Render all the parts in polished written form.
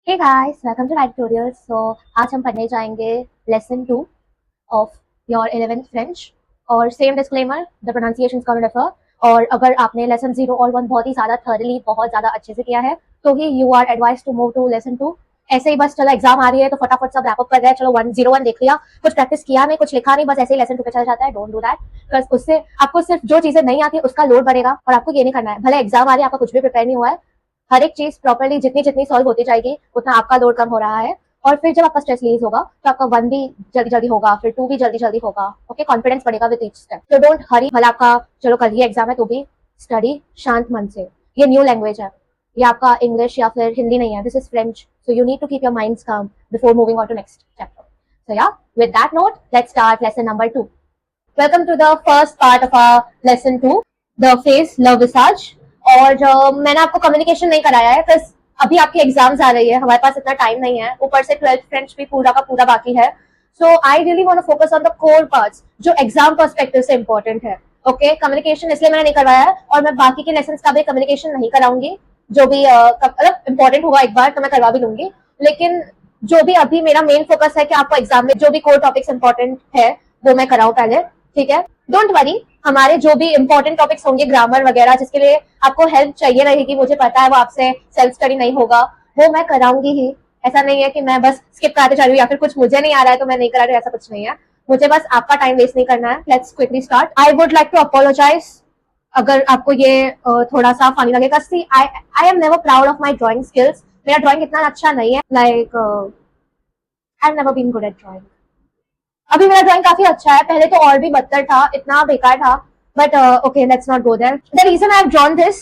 Hey guys, welcome to Live Tutorials. So आज हम पढ़ने जाएंगे lesson 2 of your 11th French और सेम डिस्क्लेमर, द प्रोनाउंसिएशन का रेफर। और अगर आपने लेसन 0 और 1 बहुत ही ज़्यादा थॉरली बहुत ज़्यादा अच्छे से किया है तो ही you are advise to move to lesson 2। ऐसे ही बस चलो एग्जाम आ रही है तो फटाफट सब रैप अप कर रहे हैं, चलो 101 देख लिया, कुछ प्रैक्टिस किया नहीं, कुछ लिखा नहीं, बस ऐसे ही लेसन 2 पे चला जाता है। डोंट डू दैट, बिकॉज उससे आपको सिर्फ जो चीजें नहीं आती उसका लोड बढ़ेगा और आपको ये नहीं करना है। भले एग्जाम आ रही है, आपका कुछ भी प्रिपेयर नहीं हुआ है, हर एक चीज प्रॉपर्ली जितनी जितनी सॉल्व होती जाएगी उतना आपका लोड कम हो रहा है। और फिर जब आपका स्ट्रेस रिलीज होगा तो आपका 1 भी जल्दी जल्दी होगा, फिर 2 भी जल्दी जल्दी होगा। ओके, कॉन्फिडेंस बढ़ेगा विद ईच स्टेप। तो डोंट हरी। भला आपका चलो कल ही एग्जाम है तो भी स्टडी शांत मन से। ये न्यू लैंग्वेज है, ये आपका इंग्लिश या फिर हिंदी नहीं है, this is French. So you need to keep your minds calm before moving on to next chapter. So yeah, with that note, let's start lesson number 2. Welcome to the first part of our lesson 2, the face love visage. और मैंने आपको communication नहीं कराया है because अभी आपकी exams आ रही है, हमारे पास इतना टाइम नहीं है, ऊपर से 12th फ्रेंच भी पूरा का पूरा बाकी है। So I really want to focus on the core parts जो एग्जाम पर्सपेक्टिव से इंपॉर्टेंट है। ओके, कम्युनिकेशन इसलिए मैंने नहीं करवाया है और मैं बाकी के लेसन का भी कम्युनिकेशन नहीं कराऊंगी। जो भी मतलब इंपॉर्टेंट होगा एक बार तो मैं करवा भी लूंगी, लेकिन जो भी अभी मेरा मेन फोकस है कि आपको एग्जाम में जो भी कोर टॉपिक्स इंपॉर्टेंट है वो मैं कराऊं पहले, ठीक है। डोंट वरी, हमारे जो भी इंपॉर्टेंट टॉपिक्स होंगे ग्रामर वगैरह जिसके लिए आपको हेल्प चाहिए रहेगी, मुझे पता है वो आपसे सेल्फ स्टडी नहीं होगा, वो मैं कराऊंगी ही। ऐसा नहीं है कि मैं बस स्किप कराते जा रही हूँ या फिर कुछ मुझे नहीं आ रहा है तो मैं नहीं करा रही हूँ, ऐसा कुछ नहीं है। मुझे बस आपका टाइम वेस्ट नहीं करना है। Let's quickly start. I would like to apologise अगर आपको ये थोड़ा सा फनी लगेगा। See I am never proud of my drawing skills. मेरा ड्रॉइंग इतना अच्छा नहीं है, like I have never been good at drawing. अभी मेरा ड्राइंग काफी अच्छा है, पहले तो और भी बदतर था, इतना बेकार था, but okay let's not go there. The reason I have drawn this,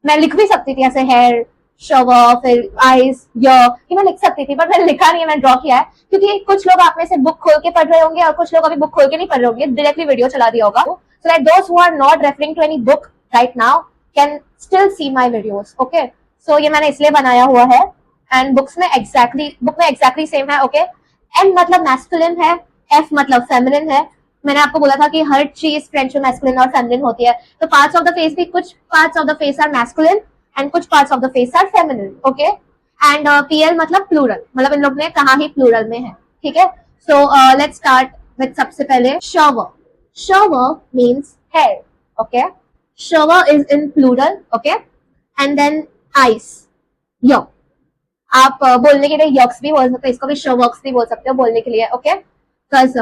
मैं लिख भी सकती थी ऐसे हेयर शवर फिर आईज ईयर, कि मैं लिख सकती थी, बट मैंने लिखा नहीं है, मैंने ड्रॉ किया है। क्योंकि कुछ लोग आप में से बुक खोल के पढ़ रहे होंगे और कुछ लोग अभी बुक खोल के नहीं पढ़ रहे होंगे, डायरेक्टली वीडियो चला दिया होगा। So that those who are not referring to any book right now can still see my videos. Okay, so ये मैंने इसलिए बनाया हुआ है एंड बुक में एग्जैक्टली सेम है। ओके, एम मतलब मैस्कुलिन है, एफ मतलब फेमिनिन है। मैंने आपको बोला था कि हर चीज फ्रेंच में मैस्कुलिन और फेमिनिन होती है, तो पार्ट्स ऑफ द फेस भी, कुछ parts of the face are masculine and कुछ parts of the face are feminine. Okay, and PL मतलब प्लूरल, मतलब इन लोग ने कहा ही प्लूरल में है, ठीक है। सो लेट्स स्टार्ट विद सबसे पहले शावर। शावर मीन्स हेयर। ओके, शावर is in plural. Okay, and then eyes, यो। आप बोलने के लिए यक्स भी बोल सकते हो, इसको भी शवर्क्स भी बोल सकते हो बोलने के लिए। ओके, बिकॉज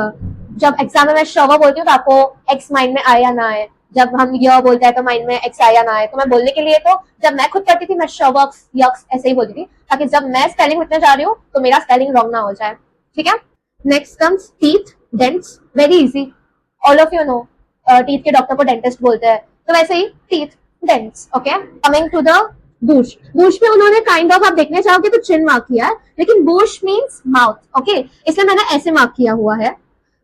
जब एग्जाम में मैं शवर बोलती हूँ तो आपको एक्स माइंड में आया ना आए, जब हम य बोलते हैं तो माइंड में एक्स आया ना आए। तो मैं बोलने के लिए, तो जब मैं खुद पढ़ती थी मैं शवर्क्स यक्स ऐसे ही बोलती थी, ताकि जब मैं स्पेलिंग लिखने जा रही हूँ तो मेरा स्पेलिंग रॉन्ग ना हो जाए, ठीक है। नेक्स्ट कम्स टीथ, डेंट्स, very easy, all of you know. Teeth के डॉक्टर को डेंटिस्ट बोलते हैं, तो वैसे ही टीथ, डेंट्स। ओके, कमिंग टू द बूश। बूश में उन्होंने काइंड ऑफ, आप देखने चाहोगे तो चिन मार्क किया है, लेकिन बूश मीन्स माउथ। ओके, इसलिए मैंने ऐसे मार्क किया हुआ है।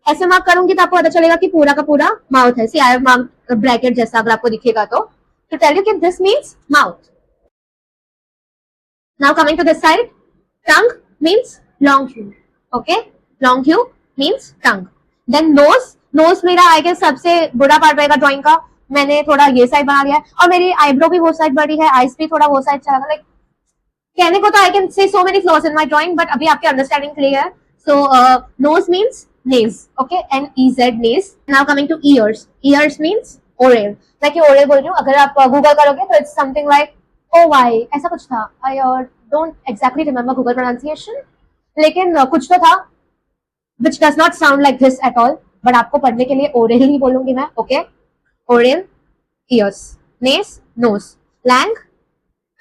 ऐसे मार्क करूंगी तो आपको पता चलेगा कि पूरा का पूरा माउथ है। See I have mark bracket जैसा अगर आपको दिखेगा तो टेल यू कि this means mouth. Now coming to this side, tongue means लॉन्ग ह्यू। ओके, लॉन्ग ह्यू means tongue. Then nose, nose मेरा आई गेस सबसे बुरा पार्ट रहेगा ड्रॉइंग का, मैंने थोड़ा ये साइड बना दिया है, और मेरी आईब्रो भी वो साइड बड़ी है, आईज भी थोड़ा वो साइड चला, लाइक कहने को तो I can say so many flaws in my drawing, but अभी आपके अंडरस्टैंडिंग के लिए है। सो नोज मीन्स नेज। ओके, एन ई जेड नेज। Now coming to ears, ears means ओरेल। मैं कि ओरेल बोल रही हूँ, अगर आप गूगल करोगे तो it's something like O Y, ऐसा कुछ था। I don't exactly remember Google pronunciation, लेकिन कुछ तो था which does not sound like this at all, but आपको पढ़ने के लिए ओरेल ही बोलूंगी मैं। ओके, ओरेल, ईयर्स, नेस, नोज, लैंग,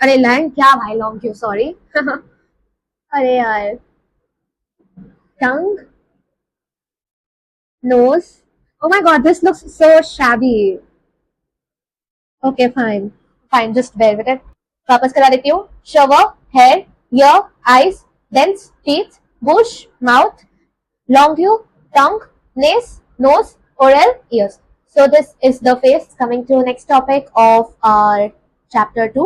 अरे लैंग क्या भाई, लॉन्ग क्यों, सॉरी अरे यार, टंग, knows, oh my god this looks so shabby. Okay fine, fine, just bear with it. वापस करा देती हूँ। शवर, हेयर, ईयर, आईज, डेंस, टीथ, बुश, mouth, long view, tongue, nose, nose, oral, ears. So this is the face. Coming to next topic of our chapter 2,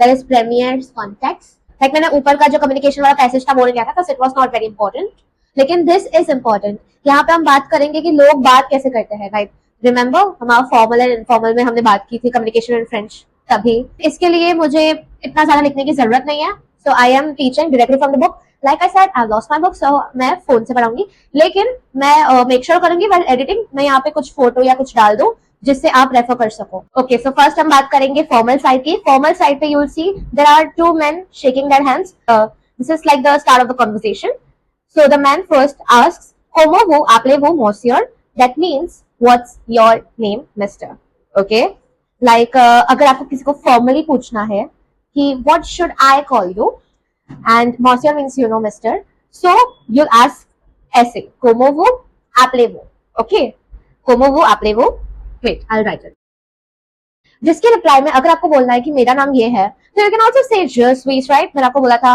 that is premieres context. Like मैंने ऊपर का जो communication वाला पैसेज था बोल गया था, because it was not very important. लेकिन this is important. यहाँ पे हम बात करेंगे कि लोग बात कैसे करते हैं, right? Remember हमारा formal and informal में हमने बात की थी communication in French, तभी इसके लिए मुझे इतना ज्यादा लिखने की जरूरत नहीं है। So I am teaching directly from the book. Like I said, I've lost my book, so मैं फोन से पढ़ाऊंगी, लेकिन मैं मेक श्योर करूंगी while editing मैं यहाँ पे कुछ फोटो या कुछ डाल दूं जिससे आप रेफर कर सको. ओके, सो फर्स्ट हम बात करेंगे फॉर्मल साइड की. फॉर्मल साइड पे you will see there are two men shaking their hands. This is like the start of the conversation. So the man first asks, "Como vous appelez-vous, monsieur?" That means, "What's your name, Mister?" Okay? Like अगर आपको किसी को formally पूछना है कि "What should I call you?" and monsieur means you know Mister. So you'll ask ऐसे, "Como vous appelez-vous?" Okay? "Como vous appelez-vous?" Wait, I'll write it. जिसके reply में अगर आपको बोलना है कि मेरा नाम ये है, तो you can also say just sweet, right. मैंने आपको बोला था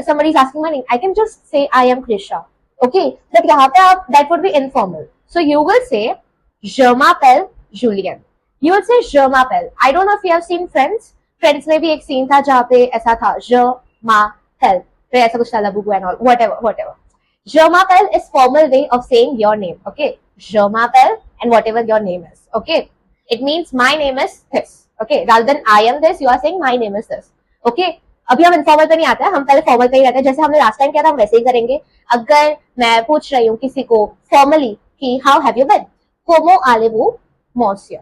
somebody is asking my name, I can just say I am Krisha. Okay, but यहाँ पे आप that would be informal. So you will say je m'appelle Julien. You will say je m'appelle. I don't know if you have seen Friends. Friends में भी एक scene था जहाँ पे ऐसा था je m'appelle, फिर ऐसा कुछ था लबुबु and all, whatever. Je m'appelle is formal way of saying your name. Okay, je m'appelle and whatever your name is. Okay. It means my name is this. Okay, rather than I am this, you are saying my name is this. Okay, अभी हम informal पे नहीं आते हैं, हम पहले formal पे ही रहते हैं. जैसे हमने लास्ट टाइम किया था हम वैसे ही करेंगे. अगर मैं पूछ रही हूँ किसी को फॉर्मली कि how have you been, como allez-vous, monsieur,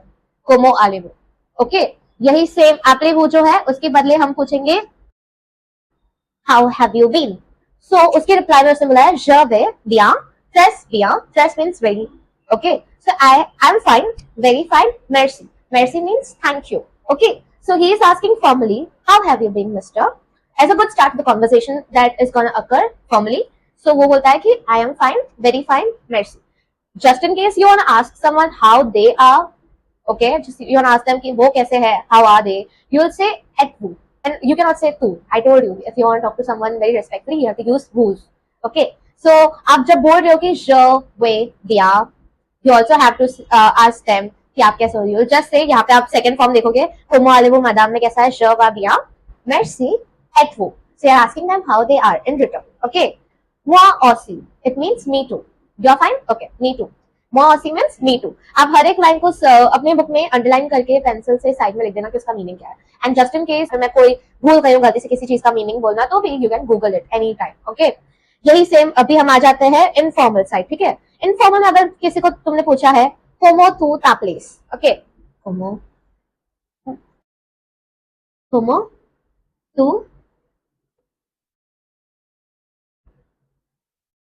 como allez-vous. Okay, यही सेम appelez-vous जो है उसके बदले हम पूछेंगे how have you been. So उसके रिप्लाई में उसने बोला है je vais bien, très bien. Très means very. Okay, so I'm fine, very fine, merci. Merci means thank you. Okay, so he is asking formally, how have you been, Mister? As a good start to the conversation that is gonna occur formally. So वो बोलता है कि I am fine, very fine, merci. Just in case you wanna ask someone how they are, okay, just you wanna ask them कि वो कैसे है, how are they, you will say at vous. And you cannot say tu. I told you, if you want to talk to someone very respectfully, you have to use whose. Okay, so आप जब बोल रहे हो कि je vais bien, you also have to ask them कि आप कैसे हो रही हो. जस्ट से यहाँ पे आप सेकंड फॉर्म देखोगे, como allez-vous madame में कैसा है, je vais bien, merci, et vous. So you're asking them how they are in return. Okay, moi aussi, it means me too. You're fine? Okay, me too. moi aussi means me too. आप हर एक line को अपने book में underline करके pencil से side में लिख देना कि उसका मीनिंग क्या है. एंड जस्ट इन केस मैं कोई भूल गई हूँ गलती से किसी चीज का मीनिंग बोलना, तो भी you can Google it any time. Okay, यही सेम अभी हम आ जाते हैं इनफॉर्मल साइड. ठीक है, इनफॉर्मल में अगर किसी को तुमने पूछा है como tú t'appelles, okay, como como tú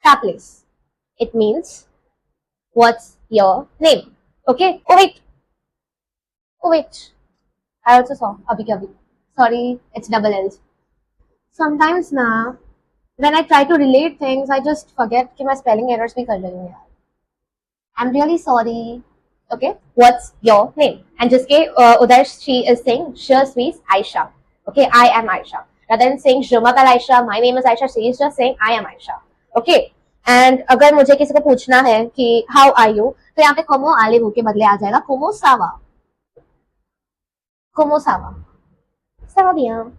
t'appelles, it means what's your name. Okay, oh wait, I also saw abhi ke abhi, sorry, it's double L's. Sometimes na when I try to relate things I just forget कि मैं spelling errors भी कर रही हूँ यार. I'm really sorry. Okay, what's your name? And जिसके उधर she is saying je suis Aisha. Okay, I am Aisha. Rather than saying je m'appelle Aisha, my name is Aisha, she is just saying I am Aisha. Okay, and अगर मुझे किसी को पूछना है कि how are you, तो यहाँ पे como allez-vous के बदले आ जाएगा como ça va. Como ça va? Ça va bien.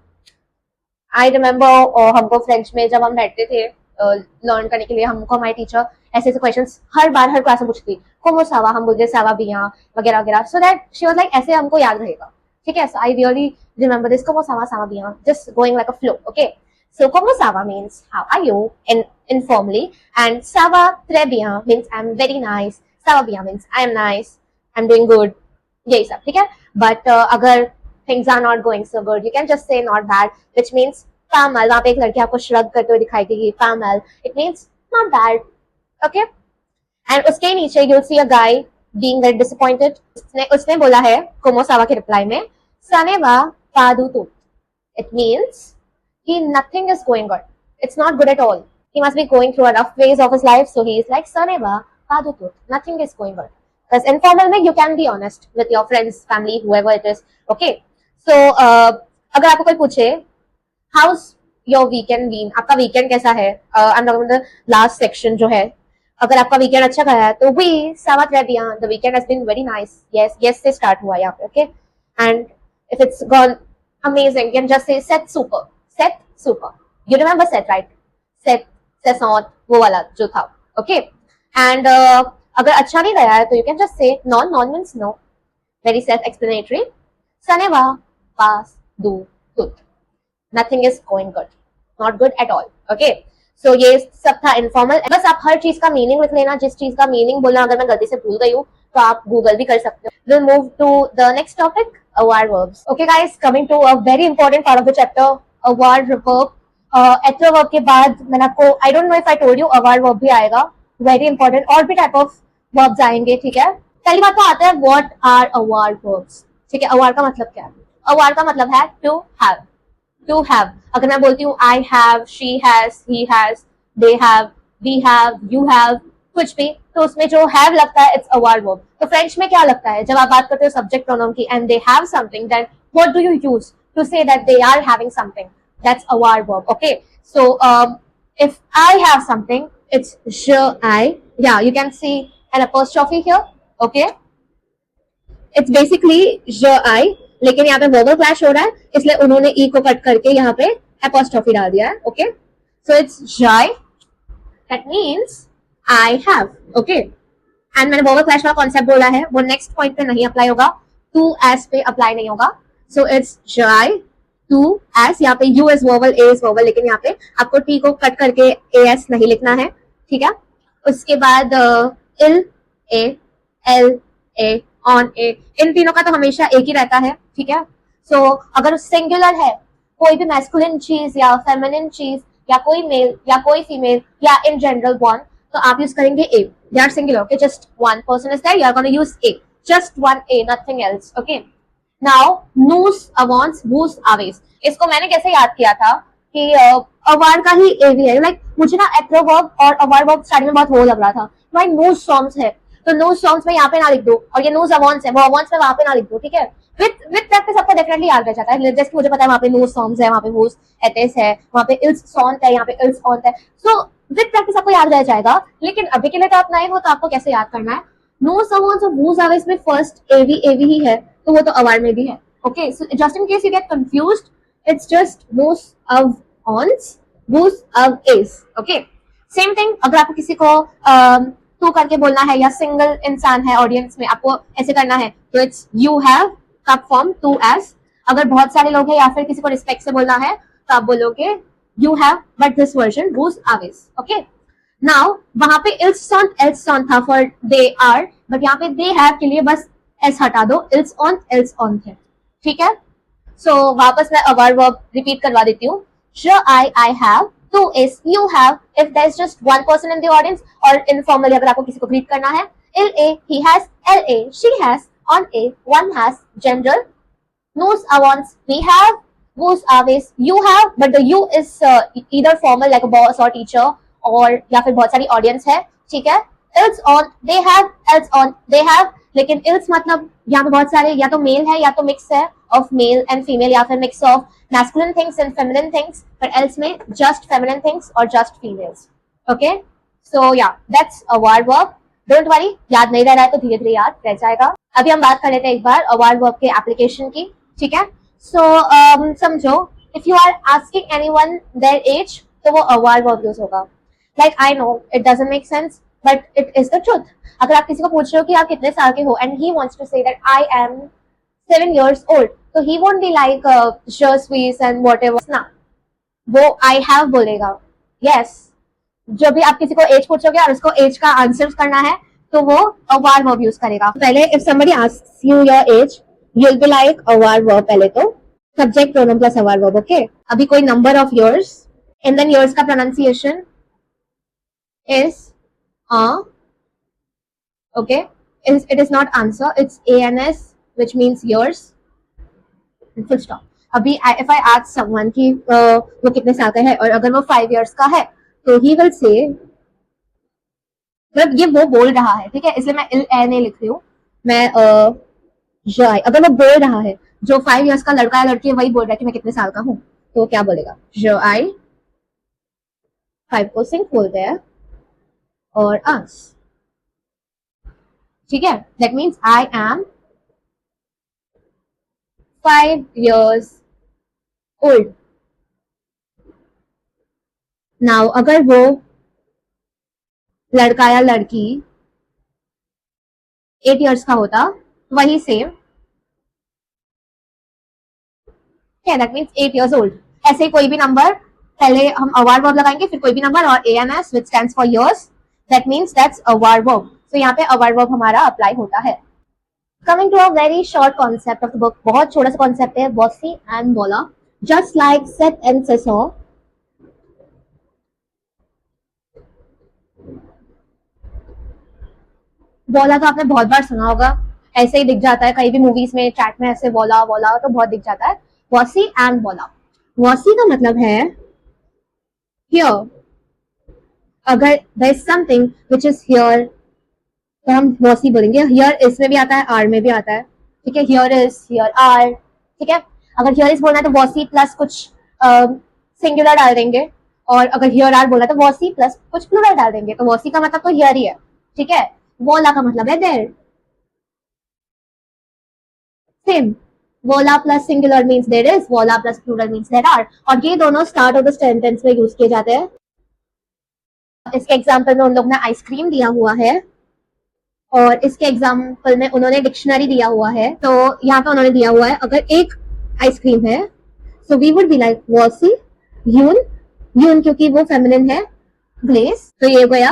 I remember हमको फ्रेंच में जब हम बैठते थे लर्न करने के लिए, हमको हमारी टीचर ऐसे ऐसे क्वेश्चंस हर क्लास में पूछती, como ça va, हम बोलते सावा बिया वगैरह वगैरह, so that she was like ऐसे हमको याद रहेगा. ठीक है, so I really remember this, como ça va, ça va bien, just going like a flow. Okay, so como ça va means how are you in informally, and ça va très bien means I'm very nice, ça va bien means I am nice, I'm doing good, यही सब. ठीक है, but अगर things are not going so good, you can just say not bad, which means pas mal. वहां पे एक लड़की आपको श्रग करते हुए दिखाई देगी, pas mal, it means not bad. Okay, and उसके नीचे you'll see a guy being very disappointed. उसने बोला है como ça va के रिप्लाई में ça ne va pas du tout. It means कि nothing is going good, it's not good at all. He must be going through a rough phase of his life, so he is like ça ne va pas du tout, nothing is going good. Because informal में you can be honest with your friends, family, whoever it is. Okay, so अगर आपको कोई पूछे house your weekend been, आपका weekend कैसा है, I am talking the last section जो है, अगर आपका वीकेंड अच्छा गया है तो वी सावा très bien, the weekend has been very nice. Yes से स्टार्ट हुआ यहाँ पे. Okay, and if it's gone amazing you can just say सेट सुपर, सेट सुपर. यू रिमेंबर सेट, राइट? सेट, सेसॉट, वो वाला जो था. ओके, एंड अगर अच्छा नहीं गया है तो यू कैन जस्ट से नॉन. नॉन means no, very self explanatory. ça ne va pas du tout, nothing is going good. Not good at all. Okay, so ये सब था इनफॉर्मल. बस आप हर चीज का मीनिंग लिख लेना, जिस चीज का मीनिंग बोलना अगर मैं गलती से भूल गई हूँ तो आप गूगल भी कर सकते हो. Will move to the next topic, awar verbs. Okay guys, coming to a very important part of the chapter, awar verb. एथरो वर्ब के बाद मैंने आपको, I don't know if I told you, अवार वर्ब भी आएगा, वेरी इंपॉर्टेंट. और भी टाइप ऑफ वर्ब्स आएंगे. ठीक है, पहली बात तो आता है व्हाट आर अवार वर्ब्स. ठीक है, अवार का मतलब क्या है? अवार का मतलब है टू हैव. टू हैव, अगर मैं बोलती हूँ I have, she has, he has, they have, we have, you have, कुछ भी, तो उसमें जो हैव लगता है इट्स अवार वर्ब. तो फ्रेंच में क्या लगता है जब आप बात करते हो सब्जेक्ट प्रोनाउन की, and they have something, then what do you use to say that they are having something? That's a var verb. Okay, so if I have something, it's je I. Yeah, you can see an apostrophe here. Okay, it's basically je I, लेकिन यहाँ पे verbal clash हो रहा है, इसलिए उन्होंने e को cut करके यहाँ पे apostrophe डाल दिया है. Okay, so it's jai. That means I have. Okay, and मैंने verbal clash वाला concept बोला है, वो next point पे नहीं apply होगा, to as पे apply नहीं होगा. So it's jai टू एस. यहाँ पे U is verbal, A is verbal, लेकिन यहाँ पे आपको टी को कट करके ए एस नहीं लिखना है. ठीक है, उसके बाद इल ए, एल ए, ऑन ए, इन तीनों का तो हमेशा एक ही रहता है. ठीक है, सो अगर सिंगुलर है कोई भी मैस्कुलिन चीज या फेमिनिन चीज या कोई मेल या कोई फीमेल या इन जनरल वन, तो आप यूज करेंगे A. They are singular. Okay, just one person is there, you are gonna use A, just one A, nothing else. Okay, now नूस, अवॉन्स, वूस, आवेस. इसको मैंने कैसे याद किया था कि अवार का ही एवी है. लाइक मुझे ना एथरो वर्ब और अवार वर्ब स्टार्टिंग में बहुत वो लग रहा था. भाई नूस सॉन्ग्स है तो नूस सॉन्ग्स में यहाँ पे ना लिख दो, और ये नूस अवॉन्स है वो अवॉन्स में वहां पे ना लिख दो. ठीक है, विद प्रैक्टिस आपको डेफिनेटली याद रह जाता है. जैसे मुझे पता है वहाँ पे नूस सॉन्ग्स है, वहाँ पे वूस एथेस है, वहाँ पे इल्स सॉन्ट है, यहाँ पे इल्स ऑन्ट है. सो विद प्रैक्टिस आपको याद रह जाएगा. लेकिन अभी के लिए तो आप नए हो तो आपको कैसे याद करना है? नूस अवॉन्स और वूस आवेस में फर्स्ट एवी एवी ही है, तो वो तो अवार में भी है. Okay, so just in case you get confused, it's just whose of ons, whose of is. Okay, same thing. अगर आपको किसी को तू करके बोलना है या सिंगल इंसान है ऑडियंस में, आपको ऐसे करना है, तो इट्स you have का फॉर्म टू as. अगर बहुत सारे लोग हैं या फिर किसी को रिस्पेक्ट से बोलना है तो आप बोलोगे you have, but this version whose of is. Okay, now वहां पे else sound था for they are, but यहाँ पे they have के लिए बस s हटा दो, else on है. ठीक है, सो वापस मैं अवार वर्ब रिपीट करवा देती हूँ. आई हैव, टू इज, you have if there is just one person in the audience, और इनफॉर्मली अगर आपको किसी को ग्रीट करना है, इल ए, ही हैज, एल ए, शी हैज, ऑन ए, वन हैज, जनरल, नोस अवॉन्स, वी हैव, वोस आवेस, you have, but the you is either formal like a boss और टीचर, और या फिर बहुत सारी ऑडियंस है. ठीक है, ills on, they have, else on, they have, लेकिन इल्स मतलब यहाँ पे बहुत सारे या तो मेल है या तो मिक्स है ऑफ मेल एंड फीमेल, या फिर mix of masculine things and feminine things, पर एल्स में जस्ट फेमिनिन थिंग्स और जस्ट फीमेल्स. ओके, सो या दैट्स अवार वर्ब. डोंट वरी, याद नहीं रह रहा है तो धीरे धीरे याद रह जाएगा. अभी हम बात कर लेते हैं एक बार अवार वर्ब के एप्लीकेशन की. ठीक है, सो समझो, if you are asking anyone their age तो वो अवार वर्ब यूज होगा. Like I know it doesn't make sense, but it is the truth. अगर आप किसी को पूछ रहे हो कि आप कितने साल के हो and he wants to say that I am 7 years old, तो ही वोंट बी लाइक शर्स्वीस एंड व्हाटएवर ना, वो आई हैव बोलेगा. यस, जब भी आप किसी को एज पूछोगे और उसको एज का आंसर करना है तो वो अवार वर्ब यूज करेगा. पहले if somebody asks you your age, you will be like अवार वर्ब, पहले तो सब्जेक्ट प्रोनाउन प्लस अवार वर्ब. ओके, अभी कोई number of years, and then years का pronunciation is okay, it is not answer, it's ans, which means years, full stop. अभी if I ask someone कि वो कितने साल का है और अगर वो 5 years का है तो he will say, मतलब ये वो बोल रहा है. ठीक है, इसलिए मैं इल ए नहीं लिख रही हूँ, मैं जाय. अगर वो बोल रहा है, जो 5 years का लड़का या लड़की है वही बोल रहा है कि मैं कितने साल का हूँ, तो क्या बोलेगा? जाय 5 को सिंक बोलते हैं और आंस. ठीक है, that means I am 5 years old. Now अगर वो लड़का या लड़की 8 years का होता, वही same. That means 8 years old. ऐसे कोई भी नंबर पहले हम अवार वर्ब लगाएंगे, फिर कोई भी नंबर और AMS which stands for years, that means that's अवार वर्ब. तो यहाँ पे अवार वर्ब हमारा अप्लाई होता है. Coming to a very short concept of the book, बहुत छोटा सा कॉन्सेप्ट है, Bossy and Bola, just like Seth and Cesar. बोला तो आपने बहुत बार सुना होगा, ऐसे ही दिख जाता है कहीं भी मूवीज में, चैट में ऐसे बोला बोला तो बहुत दिख जाता है. Bossy and Bola. Bossy का मतलब है here. अगर there is something which is here तो हम bossy बोलेंगे. here इसमें भी आता है, r में भी आता है. ठीक है, here is, here are. ठीक है, अगर here is बोलना है तो bossy प्लस कुछ सिंगुलर डाल देंगे, और अगर here are बोला तो bossy प्लस कुछ प्लूरल डाल देंगे. तो bossy का मतलब तो here ही है. ठीक है, बोला का मतलब है there. सेम, बोला plus singular means there is, बोला plus plural means there are, और ये दोनों स्टार्ट ऑफ द सेंटेंस में यूज किए जाते हैं. इसके एग्जाम्पल में उन लोग ने आइसक्रीम दिया हुआ है, और इसके एग्जाम्पल में उन्होंने डिक्शनरी दिया हुआ है. तो यहाँ पे उन्होंने दिया हुआ है अगर एक आइसक्रीम है, so we would be like वॉसी यून, यून क्योंकि वो फेमिनिन है, ग्लेस. तो ये गया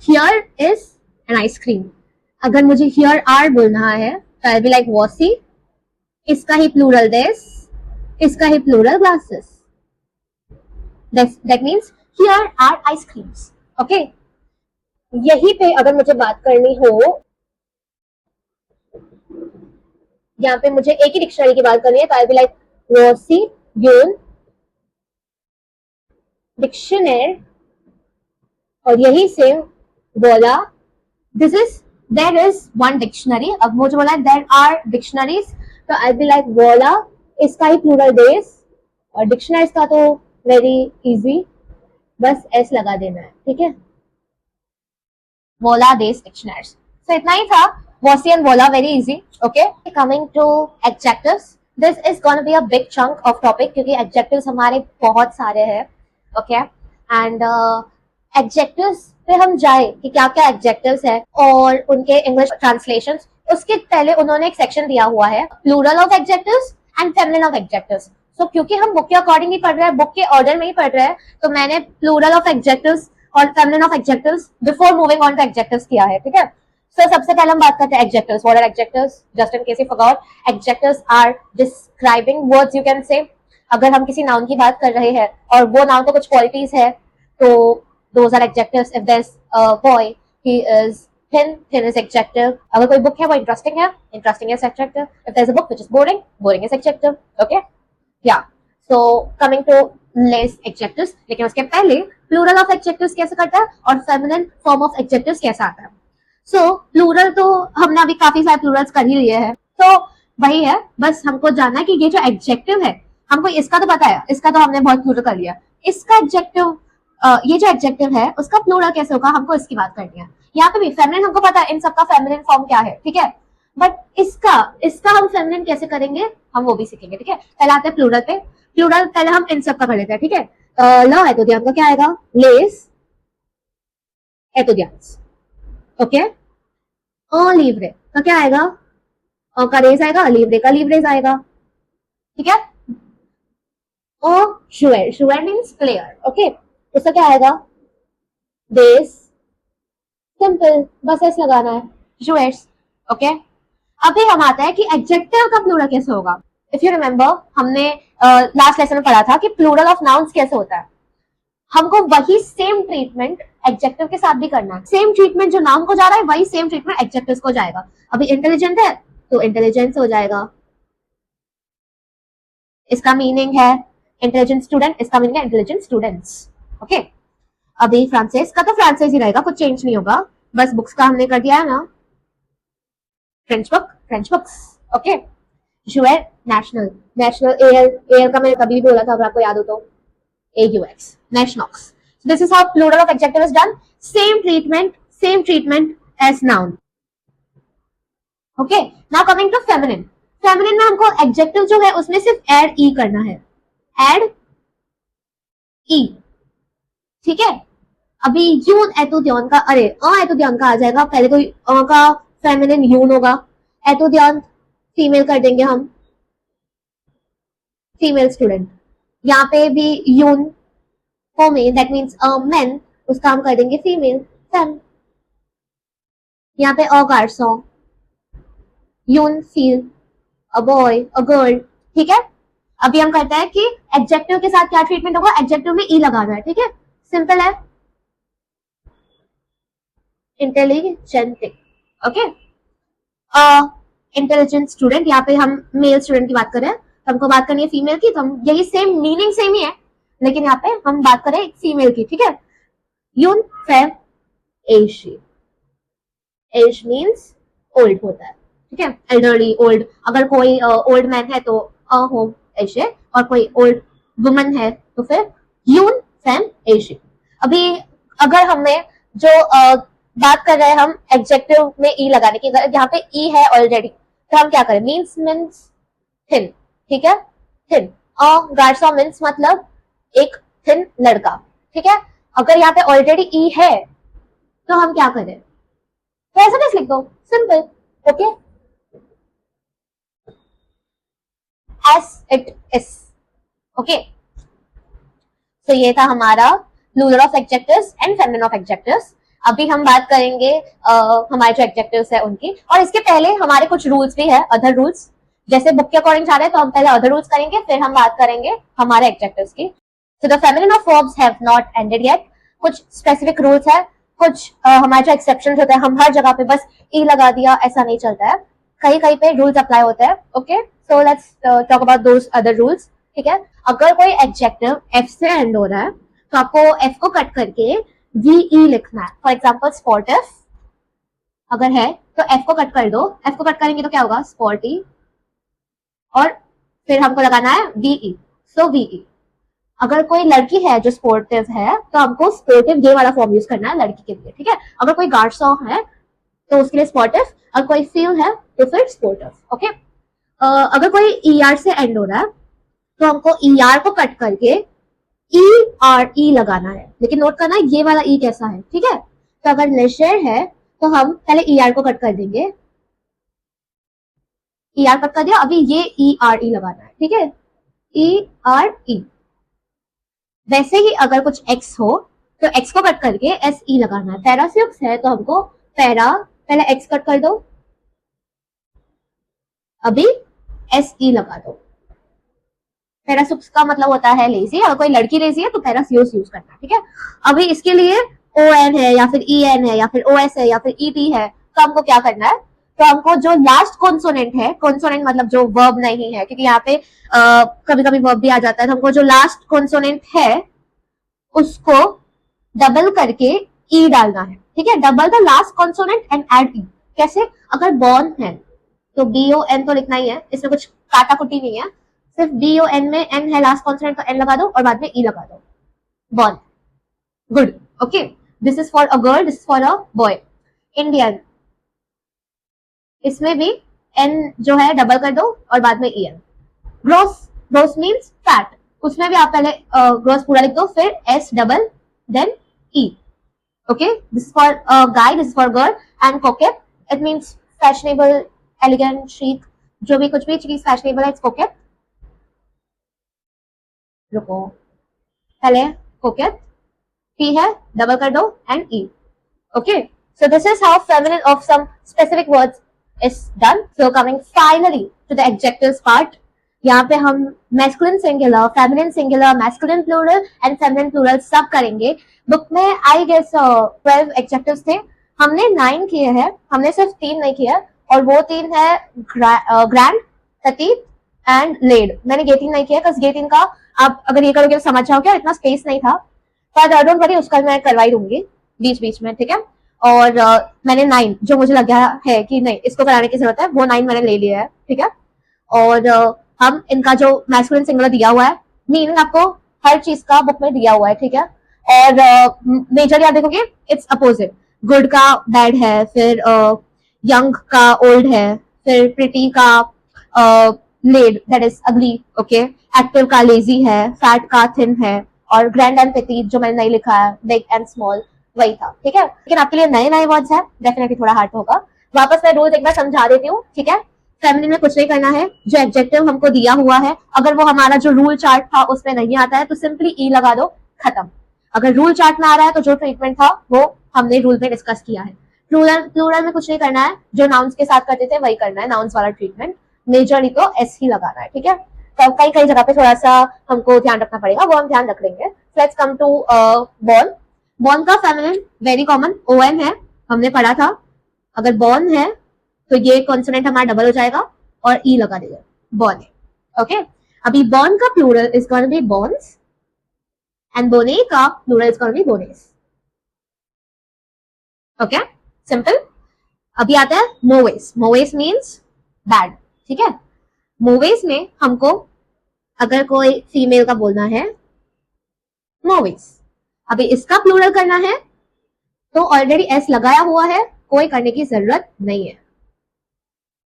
हियर इज एन आइसक्रीम. अगर मुझे हियर आर बोलना है तो आई बी लाइक वॉसी, इसका ही प्लूरल दिस, इसका ही प्लूरल ग्लासेस. That means here are ice creams. Okay, यही पे अगर मुझे बात करनी हो, यहाँ पे मुझे एक ही डिक्शनरी की बात करनी है तो आई बी लाइक वॉसी यून डिक्शनरी, और यही सेम बोला this is, there is one dictionary. अब मुझे बोला देयर आर डिक्शनरीज तो आई बी लाइक बोला, इसका ही प्लूरल देस, और डिक्शनरीज का तो वेरी इजी, बस एस लगा देना है. ठीक है, बोला देस डिक्शनरीज. सो इतना ही था. Bossy and Bola, very easy. Okay, coming to adjectives, this is gonna be a big chunk of topic क्योंकि adjectives हमारे बहुत सारे हैं. Okay, and adjectives पे हम जाए कि क्या क्या adjectives है और उनके English translations. उसके पहले उन्होंने एक सेक्शन दिया हुआ है plural of adjectives and feminine of adjectives. So क्योंकि हम बुक के अकॉर्डिंग ही पढ़ रहे हैं, बुक के ऑर्डर में ही पढ़ रहे हैं, तो मैंने plural of adjectives और feminine of adjectives before moving on to adjectives किया है. ठीक है, So, सबसे पहले हम बात करते हैं adjectives. What are adjectives? Just in case you forgot, adjectives are describing words you can say. अगर हम किसी noun की बात कर रहे हैं और वो noun तो कुछ qualities है, तो those are adjectives. If there's a boy, he is thin, thin is adjective. अगर कोई book है वो interesting है, interesting is adjective. If there's a book which is boring, boring is adjective. Okay? Yeah. So, coming to less adjectives. लेकिन उसके पहले plural of adjectives कैसे करता है और feminine form of adjectives कैसा आता है. सो प्लूरल तो हमने अभी काफी सारे प्लूरल्स कर ही लिए हैं, तो वही है, बस हमको जानना है कि ये जो एडजेक्टिव है, हमको इसका तो पता है, इसका तो हमने बहुत प्लूरल कर लिया. इसका एडजेक्टिव, ये जो एडजेक्टिव है उसका प्लूरल कैसे होगा, हमको इसकी बात करनी है. यहाँ पे भी फेमिनिन हमको पता है, इन सबका फेमिनिन फॉर्म क्या है. ठीक है, बट इसका हम फेमिनिन कैसे करेंगे हम वो भी सीखेंगे. ठीक है, पहले आते हैं प्लूरल पे. प्लूरल पहले हम इन सब का कर लेते हैं. ठीक है, ल है तो ध्यान का क्या आएगा, लेस है तो ध्यान. ओके, लीवरे का क्या आएगा, का रेज आएगा, लीवरे का लीवरेज आएगा. ठीक है, sure, sure means player. Okay, उसका क्या आएगा, देस, सिंपल, बस ऐसे लगाना है, शुअर्स. ओके, अभी हम आते हैं कि एडजेक्टिव का प्लूरल कैसे होगा. इफ यू रिमेम्बर, हमने लास्ट लेसन में पढ़ा था कि प्लूरल ऑफ नाउन्स कैसे होता है. हमको वही सेम ट्रीटमेंट एडजेक्टिव के साथ भी करना है. सेम ट्रीटमेंट जो नाउन को जा रहा है वही सेम ट्रीटमेंट एडजेक्टिव्स को जाएगा. अभी इंटेलिजेंट है तो इंटेलिजेंस हो जाएगा, इसका मीनिंग है इंटेलिजेंट स्टूडेंट, इसका मीनिंग है इंटेलिजेंट स्टूडेंट्स. ओके, अभी फ्रांसिस का तो फ्रांसिस ही रहेगा, कुछ चेंज नहीं होगा, बस बुक्स का हमने कर दिया है ना, French book, French books. Okay, जुएल, नेशनल, नेशनल, एयर का मैंने कभी भी बोला था अगर आपको याद हो तो, AUX, Nationals. So this is how plural of adjective is done. Same treatment as noun. Okay. Now coming to feminine. Feminine में हमको adjective जो है उसमें सिर्फ add e करना है. Add e. ठीक है. अभी यून एतुद्यान का, अरे एतुद्यान का आ जाएगा, पहले तो का feminine यून होगा, एतुद्यान फीमेल कर देंगे हम, फीमेल स्टूडेंट. यहाँ पे भी यून for male that means men, उसका हम कर देंगे फीमेल, फेम। यहाँ पे अ गार्सों, यून फील, अ बॉय, अ गर्ल, ठीक है। अभी हम करते हैं कि एडजेक्टिव के साथ क्या ट्रीटमेंट होगा, एडजेक्टिव में ई लगाना है, ठीक है, सिंपल है, इंटेलिजेंट, ओके। इंटेलिजेंट स्टूडेंट, यहाँ पे हम मेल स्टूडेंट की बात कर रहे हैं, तो हमको बात करनी है फीमेल की, तो हम यही सेम मीनिंग सेम ही है, लेकिन यहाँ पे हम बात करें फीमेल की, ठीक है। यून फेम एज, एज मीन्स ओल्ड होता है, ठीक है, एल्डरली, ओल्ड। अगर कोई ओल्ड मैन है तो होम एज, और कोई ओल्ड वुमन है तो फिर यून फेम एज। अभी अगर हमें जो बात कर रहे हैं हम एडजेक्टिव में ई लगाने की, अगर यहाँ पे ई है ऑलरेडी तो हम क्या करें, मीन्स मीन्स थिन, ठीक है, थिन। गार्सा मीन्स मतलब एक थिन लड़का, ठीक है। अगर यहाँ पे ऑलरेडी ई है तो हम क्या करें, तो ऐसा कैसे लिख दो, simple, okay, as it is, okay. तो ये था हमारा plural of adjectives and feminine of adjectives. अभी हम बात करेंगे हमारे जो एडजेक्टिव्स है उनकी, और इसके पहले हमारे कुछ रूल्स भी है, अदर रूल्स। जैसे बुक के अकॉर्डिंग जा रहे हैं तो हम पहले अदर रूल्स करेंगे, फिर हम बात करेंगे हमारे एडजेक्टिव्स की। So the feminine of verbs have not ended yet. कुछ स्पेसिफिक रूल्स है, कुछ हमारे जो एक्सेप्शन होते हैं, हम हर जगह पे बस ई लगा दिया ऐसा नहीं चलता है, कहीं कहीं पे रूल्स अप्लाई होते हैं, okay. So let's talk about those other rules, ठीक है। अगर कोई एडजेक्टिव एफ से एंड हो रहा है तो आपको एफ को कट करके वी लिखना है। फॉर एग्जाम्पल स्पॉटिव अगर है तो एफ को कट कर दो, एफ को कट करेंगे तो क्या होगा, स्पॉटी, और फिर हमको लगाना है वीई, सो वीई। अगर कोई लड़की है जो स्पोर्टिव है तो हमको स्पोर्टिव ये वाला फॉर्म यूज करना है लड़की के लिए, ठीक है। अगर कोई गार्सो है तो उसके लिए स्पोर्टिव, और कोई फील है तो फिर स्पोर्टिव, ओके। अगर कोई ई आर से एंड हो रहा है तो हमको ई आर को कट करके ई आर ई लगाना है, लेकिन नोट करना ये वाला ई कैसा है, ठीक है। तो अगर लेशर है तो हम पहले ई आर को कट कर देंगे, ई आर कट कर दिया, अभी ये ई आर ई लगाना है, ठीक है, ई आर ई। वैसे ही अगर कुछ एक्स हो तो एक्स को कट करके एस ई लगाना है। पैरासिक्स है तो हमको पैरा, पहले एक्स कट कर दो, अभी एस ई लगा दो। पैरासिक्स का मतलब होता है लेजी, अगर कोई लड़की लेजी है तो पैरासिक्स यूज करना, ठीक है। अभी इसके लिए ओ एन है या फिर ई एन है या फिर ओ एस है या फिर ई टी है, तो हमको क्या करना है, तो हमको जो लास्ट कॉन्सोनेंट है, कॉन्सोनेंट मतलब जो वर्ब नहीं है, क्योंकि यहाँ पे कभी कभी वर्ब भी आ जाता है, तो हमको जो लास्ट कॉन्सोनेंट है उसको डबल करके ई डालना है, ठीक है। Double the last consonant and add E. कैसे, अगर बॉर्न है तो बी ओ एन तो लिखना ही है, इसमें कुछ काटा कुटी नहीं है, सिर्फ बी ओ एन में एन है लास्ट कॉन्सोनेंट तो एन लगा दो और बाद में ई लगा दो, born, good, okay. This is for a girl, this is for a boy. Indian, इसमें भी एन जो है डबल कर दो और बाद में ई एन। ग्रोस, ग्रोस मीन्स फैट, उसमें भी आप पहले ग्रोस पूरा लिख दो, फिर S double then E, okay, this is for a guy, this is for a girl. And coquette, it means fashionable, elegant, chic, जो भी कुछ भी चीज फैशनेबल है, इट्स कोकेट। रुको, पहले कोकेट, टी है डबल कर दो and E, okay. So this is how feminine of some specific words is done. So coming finally to the adjectives part, यहाँ पे हम masculine singular, feminine singular, masculine plural and feminine plural सब करेंगे। Book में I guess 12 adjectives थे, हमने 9 किए हैं, हमने सिर्फ 3 नहीं किया, और वो 3 है ग्रैंड, सटीक एंड लेड। मैंने गेटिंग नहीं किया, बिकॉज गेटिंग का आप अगर ये करोगे तो समझ जाओगे, इतना स्पेस नहीं था, पर डोंट वरी, उसका मैं करवाई दूंगी बीच बीच में, ठीक है। और मैंने 9 जो मुझे लग गया है कि नहीं इसको कराने की जरूरत है, वो 9 मैंने ले लिया है, ठीक है। और हम इनका जो मैस्कुलिन सिंगुलर दिया हुआ है, मीनिंग आपको हर चीज का बुक में दिया हुआ है, ठीक है। और मेजर आप देखोगे इट्स अपोजिट, गुड का बैड है, फिर यंग का ओल्ड है, फिर प्रिटी का लेड दैट इज अगली, ओके। एक्टिव का लेजी है, फैट का थिन है, और ग्रैंड एंड पेटीट जो मैंने नहीं लिखा है, बिग एंड स्मॉल, वही था, ठीक है। लेकिन आपके लिए नए नए वर्ड्स है, डेफिनेटली थोड़ा हार्ड होगा। वापस मैं रूल्स एक बार समझा देती हूँ, ठीक है। फेमिनिन में कुछ नहीं करना है, जो एडजेक्टिव हमको दिया हुआ है अगर वो हमारा जो रूल चार्ट था उसमें नहीं आता है तो सिंपली ई लगा दो, खत्म, अगर रूल चार्ट में आ रहा है तो जो ट्रीटमेंट था वो हमने रूल में डिस्कस किया है। प्लूरल प्लूरल में कुछ नहीं करना है, जो नाउन्स के साथ करते थे वही करना है, नाउन्स वाला ट्रीटमेंट। मेजरली तो एस ही लगाना है, ठीक है। तो कई कई जगह पे थोड़ा सा हमको ध्यान रखना पड़ेगा, वो हम ध्यान रख लेंगे। लेट्स कम टू बॉर्न। बॉर्न का फेमिनिन वेरी कॉमन ओएन है, हमने पढ़ा था। अगर बॉर्न है तो ये कॉन्सोनेंट हमारा डबल हो जाएगा और ई लगा देगा, बॉर्न है। ओके, अभी बॉर्न का प्लूरल इज गोना बी बॉर्न्स एंड बोने का प्लूरल इज गोना बी बोनेस। Okay, simple. अभी आता है मोवेस। मोवेस मीन्स बैड, ठीक है। मोवेस में हमको अगर कोई फीमेल का बोलना है मोवेस, अभी इसका प्लूरल करना है तो ऑलरेडी एस लगाया हुआ है, कोई करने की जरूरत नहीं है,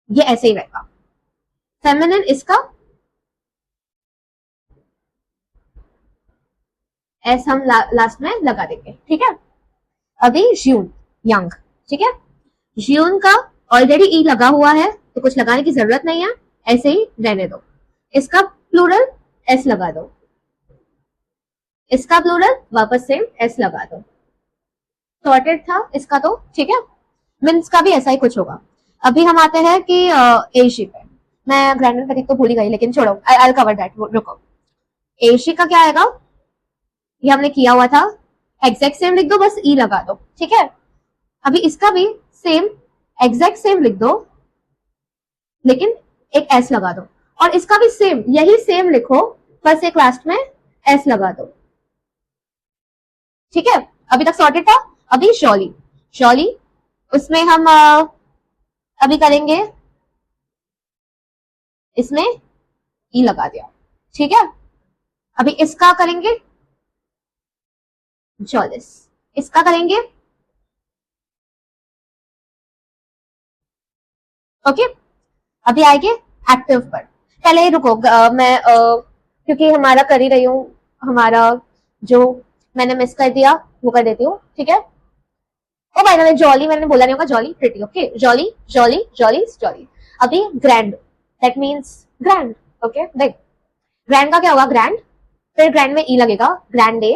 ये ऐसे ही रहेगा। फेमिनिन इसका एस हम लास्ट में लगा देंगे, ठीक है। अभी ज्यून यंग, ठीक है। ज्यून का ऑलरेडी ई लगा हुआ है तो कुछ लगाने की जरूरत नहीं है, ऐसे ही रहने दो। इसका प्लूरल एस लगा दो, इसका प्लूरल वापस से एस लगा दो। सॉर्टेड था इसका तो, ठीक है। मिन्स का भी ऐसा ही कुछ होगा। अभी हम आते हैं कि एशी पे। मैं ग्रैंडर प्रतीक तो भूल ही गई, लेकिन छोड़ो, आई कवर दैट, रुको। एशी का क्या आएगा, ये हमने किया हुआ था, एग्जैक्ट सेम लिख दो, बस ई लगा दो, ठीक है। अभी इसका भी सेम एग्जैक्ट सेम लिख दो, लेकिन एक एस लगा दो। और इसका भी सेम, यही सेम लिखो, बस एक लास्ट में एस लगा दो, ठीक है। अभी तक सॉर्टेड था। अभी शॉली, शॉली उसमें हम अभी करेंगे, इसमें ई लगा दिया, ठीक है। अभी इसका करेंगे जॉलिस, इसका करेंगे ओके। अभी आएंगे एक्टिव पर। पहले रुको, मैं क्योंकि हमारा कर ही रही हूँ, हमारा जो मैंने मिस कर दिया वो कर देती हूँ, ठीक है। ओ भाई मैंने जॉली मैंने बोला नहीं होगा, जॉली प्रिटी, ओके। जॉली जॉली जॉली जॉली। अभी ग्रैंड, दैट मीन्स ग्रैंड, ओके। देख, ग्रैंड का क्या होगा, ग्रैंड, फिर ग्रैंड में ई लगेगा, ग्रैंड डे।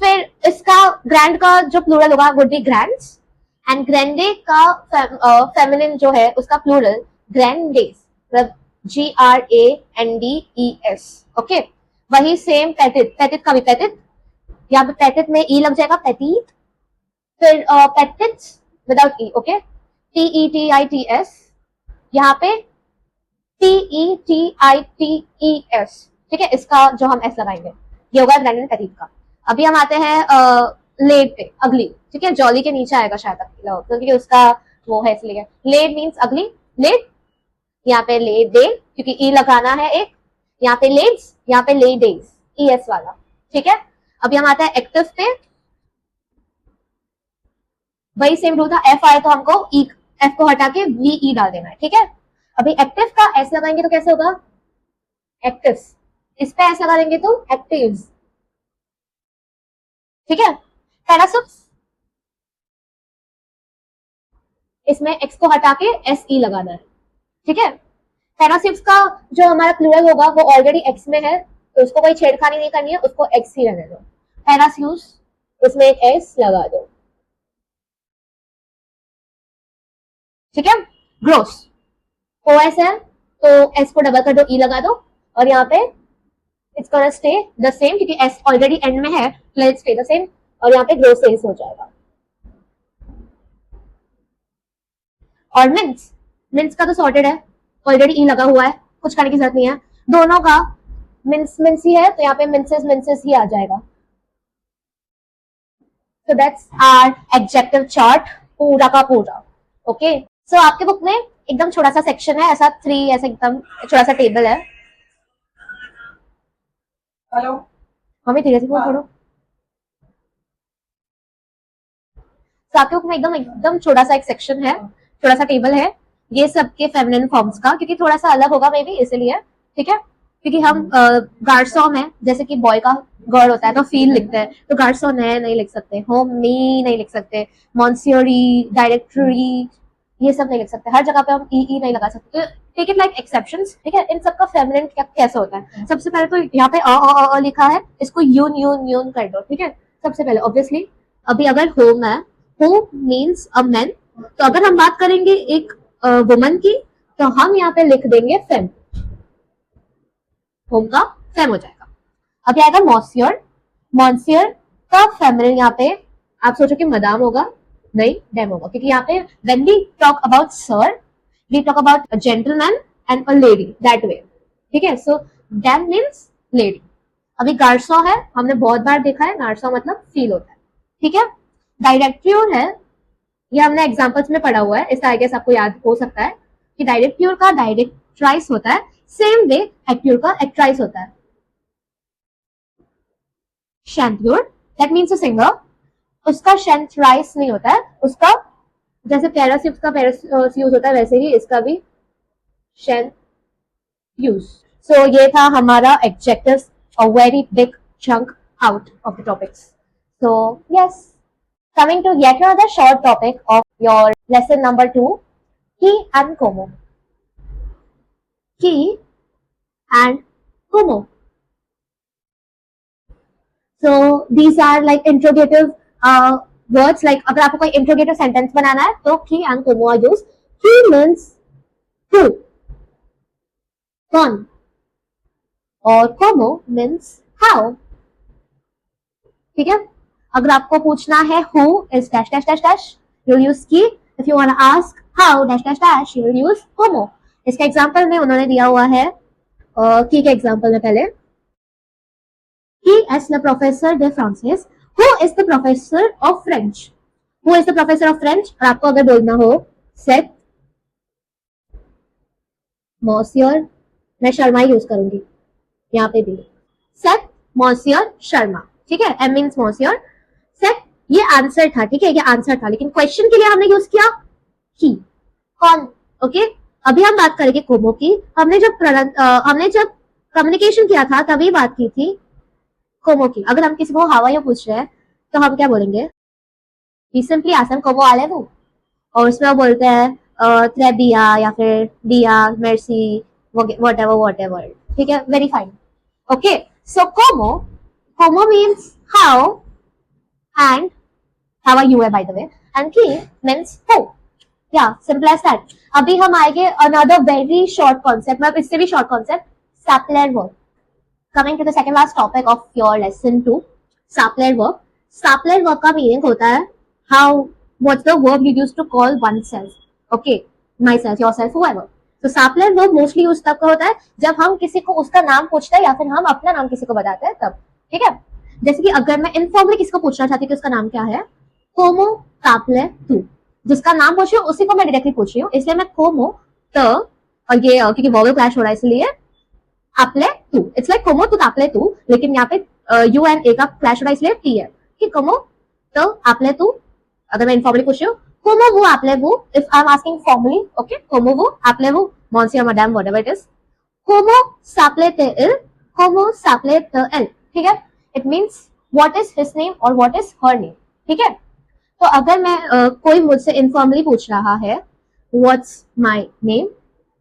फिर इसका ग्रैंड का जो प्लूरल होगा वुड बी ग्रैंड्स, एंड ग्रैंडे का फेमिनिन जो है उसका प्लूरल ग्रैंडेस, मतलब GRANDES, ओके। वही सेम पैटिट, पैटिट का भी पैटिट, यहाँ पे पैटिट में ई लग जाएगा, पैटीट। फिर पैटिट्स विदाउट ई, ओके, TETITS, यहाँ पे TETITES, ठीक है। इसका जो हम एस लगाएंगे ये होगा ग्रैंड पैटिट का। अभी हम आते हैं लेड पे, अगली, ठीक है। जॉली के नीचे आएगा शायद अगला, क्योंकि उसका वो है इसलिए। लेड मीन्स अगली, लेड, यहाँ पे लेड डे, क्योंकि ई लगाना है एक, यहाँ पे लेड्स, यहाँ पे लेड डेज, ES वाला, ठीक है। अभी हम आते हैं एक्टिव पे। वही सेम रूल था, एफ आए तो हमको ई, एफ को हटा के VE डाल देना है, ठीक है। अभी एक्टिव का एस लगाएंगे तो कैसे होगा, एक्टिव, इस पे एस लगा देंगे तो एक्टिव्स, ठीक है। पैरासुप्स, इसमें एक्स को हटा के SE लगाना है, ठीक है। पैरासिप्स का जो हमारा प्लूरल होगा वो ऑलरेडी एक्स में है, तो उसको कोई छेड़खानी नहीं करनी है, उसको एक्स ही रहने दो। पैरास्यूस, इसमें एक एस लगा दो, ठीक है। ग्रोस, OS है तो एस को डबल कर दो, ई लगा दो, और यहाँ पे it's gonna stay the same, क्योंकि एस ऑलरेडी एंड में है, लेट्स स्टे द सेम, और यहाँ पे ग्रोसेस हो जाएगा। और मिन्स, मिन्स का तो सॉर्टेड है, ऑलरेडी ई लगा हुआ है, कुछ करने की जरूरत नहीं है। दोनों का मिन्स मिन्स ही है, तो यहाँ पे मिन्सेस मिन्सेस ही आ जाएगा। So that's our adjective chart पूरा का पूरा, ओके। सो आपके बुक में एकदम छोटा सा सेक्शन है, ऐसा 3, ऐसा एकदम छोटा सा टेबल है। हेलो, हमें धीरे से बोलो। तो आपके बुक में एकदम एकदम छोटा सा एक सेक्शन है, छोटा सा टेबल है, ये सबके फेमिनिन फॉर्म्स का, क्योंकि थोड़ा सा अलग होगा मे बी इसलिए, ठीक है। क्योंकि हम गार्सॉम है, जैसे कि बॉय का गर्ल होता है तो फील लिखते हैं, तो गार्सॉन है नहीं लिख सकते, होम मी नहीं लिख सकते, मॉन्सियोरी, डायरेक्टरी, ये सब नहीं लिख सकते, हर जगह पे हम ई नहीं लगा सकते, टेक इट लाइक एक्सेप्शंस, ठीक है। इन सबका फेमिनिन क्या कैसे होता है, सबसे पहले तो यहाँ पे अ लिखा है, इसको यून यून यून कर दो, ठीक है। सबसे पहले ऑब्वियसली अभी अगर होम है, होम मीन्स अ मैन, तो अगर हम बात करेंगे एक वुमन की, तो हम यहाँ पे लिख देंगे फेम, होम का फेम हो जाएगा। अभी आएगा मॉन्सियर, मॉन्सियर का फेमिनिन यहाँ पे आप सोचो कि मदाम होगा, नहीं डैम होगा, क्योंकि यहाँ पे when we talk about sir we talk about a gentleman and a lady that way, ठीक है। सो डैम मीन्स लेडी। अभी गार्सो है, हमने बहुत बार देखा है, गार्सो मतलब फील होता है, ठीक है। डायरेक्ट्योर है, ये हमने एग्जाम्पल्स में पढ़ा हुआ है, इसका आई गेस आपको याद हो सकता है कि डायरेक्ट्योर का डायरेक्ट्राइस होता है, सेम वे एक्ट्योर का एक्ट्राइस होता है। शैंट्योर दैट मीन्स अ सिंगर, उसका शैंट्राइस नहीं होता है, उसका जैसे पैरासिप्स का पैरास्यूज होता है वैसे ही इसका भी शैंट्यूज। सो ये था हमारा adjectives, a very big chunk out of the topics. So yes, coming to yet another short topic of your lesson number 2, he and como. He and como. So these are like interrogative words. Like अगर आपको कोई interrogative sentence बनाना है तो he and como are used. He means who, कौन, और como means how, ठीक है। अगर आपको पूछना है who is dash dash dash dash, you'll use he. If you want to ask how dash dash dash, you'll use como. इसका example में उन्होंने दिया हुआ है, की के एग्जाम्पल में पहले, he is the professor de français, who is the professor of French, who is the professor of French। और आपको अगर बोलना हो सेट मॉसियर, मैं शर्मा यूज करूंगी यहाँ पे भी, सेट मॉसियर शर्मा, ठीक है। एम मीन्स मॉसियर, सेट ये आंसर था, ठीक है, ये आंसर था, लेकिन क्वेश्चन के लिए हमने यूज किया ही, कौन, ओके। अभी हम बात करेंगे कोमो की। हमने जब कम्युनिकेशन किया था तभी बात की थी कोमो की। अगर हम किसी को हाउ आर यू पूछ रहे हैं तो हम क्या बोलेंगे, सिंपली आसन कोमो आले वो, और उसमें वो बोलते हैं त्रे बिया या फिर बिया मेर्सी वट एवर, ठीक है, वेरी फाइन, ओके। सो कोमो, कोमो means how, and how are you है बाय द वे, एंड की मीन्स हु, या सिंपल एज दैट। अभी हम आएंगे अनदर वेरी शॉर्ट कॉन्सेप्ट, मतलब इससे भी शॉर्ट कॉन्सेप्ट, सैपलर verb. Coming to the second last topic of your lesson 2, सैपलर वर्ब। सैपलर वर्ब का मीनिंग होता है how, what's the verb you use to call oneself, okay, myself, yourself, whoever। तो सैपलर वर्ब मोस्टली यूज तब का होता है जब हम किसी को उसका नाम पूछते हैं या फिर हम अपना नाम किसी को बताते हैं तब, ठीक है। जैसे कि अगर मैं इनफॉर्मली किसी को पूछना चाहती हूँ कि उसका नाम क्या है, कोमो सैपलर तू, जिसका नाम पूछ रही हूँ उसी को मैं डायरेक्टली पूछ रही हूँ, इसलिए मैं कोमो त, और ये क्योंकि वॉवल क्लैश हो रहा है इसलिए आपले तू, इट्स लाइक कोमो तू आपले तू, लेकिन यहाँ पे यू एंड ए का क्लैश हो रहा है इसलिए टी है, कि कोमो तो आपले तू। अगर मैं इनफॉर्मली पूछ रही हूँ कोमो वो आपले वो, if I am asking formally, okay, कोमो वो आपले वो, मॉन्सियर मैडम व्हाटएवर इट इज, कोमो सापले ते इल, कोमो सापले त एल, ठीक है। It means what is his name और व्हाट इज हर नेम, ठीक है। तो अगर मैं कोई मुझसे इनफॉर्मली पूछ रहा है व्हाट्स माय नेम,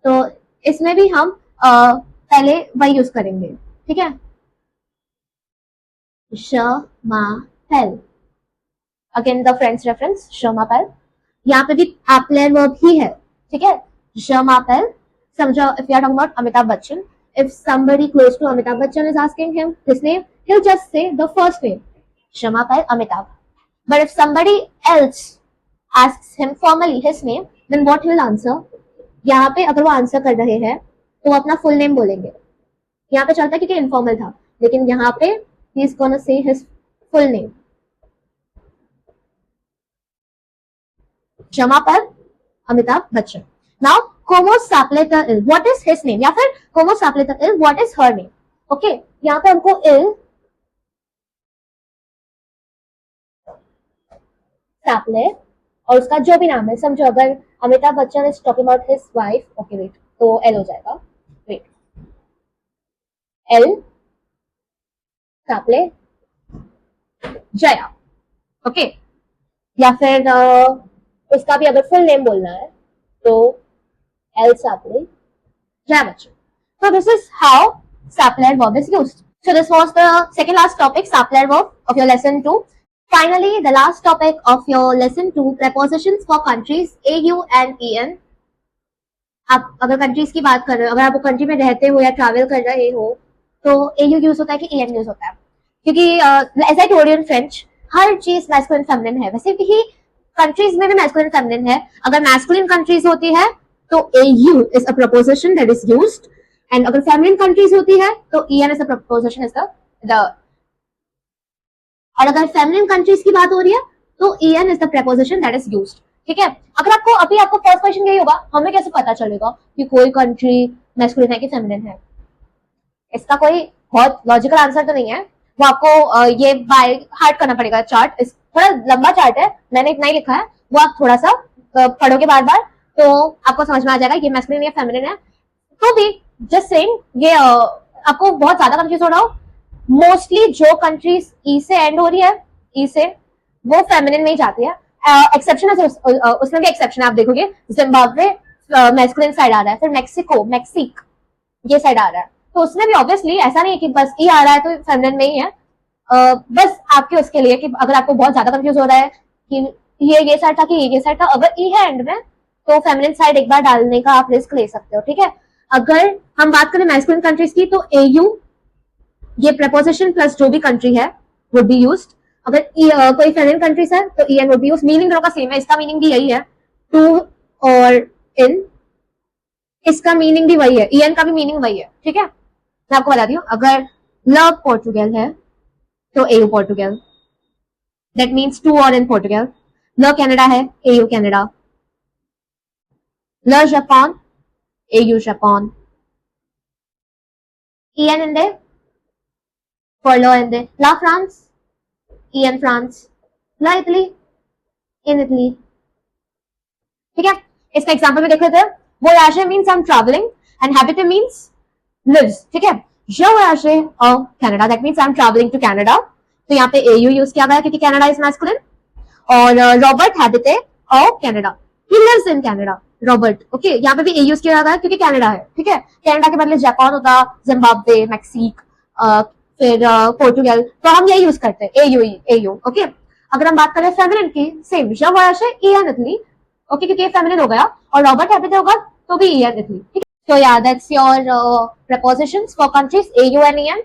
तो इसमें भी हम पहले वही यूज करेंगे, ठीक है, शमापेल, अगेन द फ्रेंड्स रेफरेंस शमापेल। यहाँ पे भी एप्लर वर्ब ही है, ठीक है, शमापेल। समझो if you are talking about Amitabh Bachchan, if somebody close to Amitabh Bachchan is asking him his name, he'll just say the first name, Shamapal Amitabh. But if somebody else asks him formally his name, then what he'll answer? यहाँ पे अगर वो answer कर रहे हैं तो वो अपना फुल नेम बोलेंगे। यहाँ पे चलता है क्योंकि इनफॉर्मल था, लेकिन यहाँ पे he is gonna say his full name. Shamapal Amitabh Bachchan. Now Como Sapleta Il, what is his name? या फिर Como Sapleta Il, what is her name? Okay, यहाँ पे हमको Il Saple और उसका जो भी नाम है, समझो अगर Amitabh Bachchan is talking about his wife, okay wait, तो एल हो जाएगा, वेट, एल सापले जया, ओके। या फिर उसका भी अगर फुल नेम बोलना है तो el sapere geometry. So this is how sapler verb is used. So this was the second last topic, sapler verb of your lesson 2. Finally, the last topic of your lesson 2, prepositions for countries AU and EN. आप अगर countries की बात कर रहे हो, अगर आप वो कंट्री में रहते हो या ट्रैवल कर रहे हो तो AU यूज होता है कि EN यूज होता है, क्योंकि as I told you in French हर चीज मैस्कुलिन फेमिनिन है। वैसे भी कंट्रीज में भी मैस्कुलिन फेमिनिन है। अगर मैस्कुलिन कंट्रीज होती है तो AU is a preposition that is used, and अगर फेमिनिन कंट्रीज होती है तो EN is a preposition is the और अगर फेमिनिन कंट्रीज की बात हो रही है तो EN is the preposition that is used. ठीक है, अगर आपको फर्स्ट क्वेश्चन यही होगा, हमें कैसे पता चलेगा कि कोई कंट्री मैस्कुलिन है कि फेमिनिन है? इसका कोई बहुत लॉजिकल आंसर तो नहीं है, वो आपको ये बाय हार्ट करना पड़ेगा। चार्ट इस थोड़ा लंबा चार्ट है, मैंने इतना ही लिखा है, वो आप थोड़ा सा पढ़ोगे बार बार तो आपको समझ में आ जाएगा ये मैस्कुलिन या फेमिनिन है। तो भी जस्ट सेइंग, ये आपको बहुत ज्यादा कंफ्यूज हो रहा हो, मोस्टली जो कंट्रीज ई से एंड हो रही है, ई से, वो फेमिनिन में ही जाती है। एक्सेप्शन है, उसमें भी एक्सेप्शन है, आप देखोगे जिम्बाब्वे मैस्कुलिन साइड आ रहा है, फिर मैक्सिक ये साइड आ रहा है, तो उसमें भी ऑब्वियसली ऐसा नहीं है कि बस ई आ रहा है तो फेमिनिन में ही है। बस आपके उसके लिए कि अगर आपको बहुत ज्यादा कंफ्यूज हो रहा है कि ये साइड था कि ये साइड था, अगर ई है एंड में तो फेमिनिन साइड एक बार डालने का आप रिस्क ले सकते हो। ठीक है, अगर हम बात करें मैस्कुलिन कंट्रीज की तो AU ये प्रपोजिशन प्लस जो भी कंट्री है वुड बी यूज्ड। अगर कोई फेमिनिन कंट्रीज है तो EN would be used. Meaning दोनों का सेम है, इसका मीनिंग भी यही है, टू और इन, इसका मीनिंग भी वही है, EN का भी मीनिंग वही है। ठीक है, मैं आपको बता दी हूँ, अगर ल पोर्टुगल है तो AU Portugal, that means to और इन पोर्टुगल। ल कनाडा है, AU कनाडा। ल जापान, AU जापान। EN इंडे, for lo इंडे। ला फ्रांस, EN फ्रांस। ला इटली, इन इटली। ठीक है, इसका एग्जांपल में देख लेते हैं। voyager means I'm traveling and habiter means lives। ठीक है, je voyage au Canada, that means I'm traveling to Canada। तो यहाँ पे AU यूज किया गया क्योंकि कैनेडा इज मैस्कुलिन। और रॉबर्ट हैबिटे of Canada, he lives in Canada, Robert. Okay, यहाँ पे भी ए यूज किया गया क्योंकि कनाडा है। ठीक है, कनाडा के बदले जापान होता, जिम्बाब्वे, मैक्सिक, फिर पोर्टुगल, तो हम यही यूज करते हैं एयू। ओके, अगर हम बात करें फेमिनिन की, सेम जब EN इटली। ओके, क्योंकि फेमिनिन हो गया, और रॉबर्ट हैबिटे होगा तो भी EN Italy. So yeah, that's your prepositions for countries AU and EN.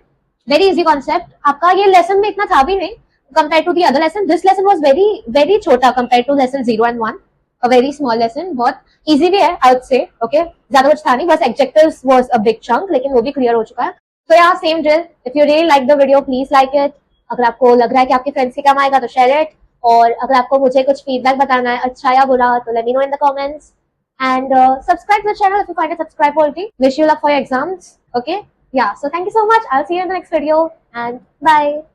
Very easy concept. आपका ये lesson में इतना था भी नहीं compared to the other lesson. This lesson was very छोटा compared to lesson 0 and 1. A very small lesson. बहुत easy भी है, I would say. Okay, ज्यादा कुछ था नहीं, बस adjectives was a big chunk, लेकिन वो भी clear हो चुका है। So yeah, same drill. If you really like the video, please like it. अगर आपको लग रहा है कि आपके फ्रेंड्स के काम आएगा तो share it. और अगर आपको मुझे कुछ फीडबैक बताना है, अच्छा या बुरा, तो let me know in the comments. And subscribe to the channel if you find it subscribe worthy. Wish you luck for your exams. Okay, yeah, so thank you so much. I'll see you in the next video, and bye.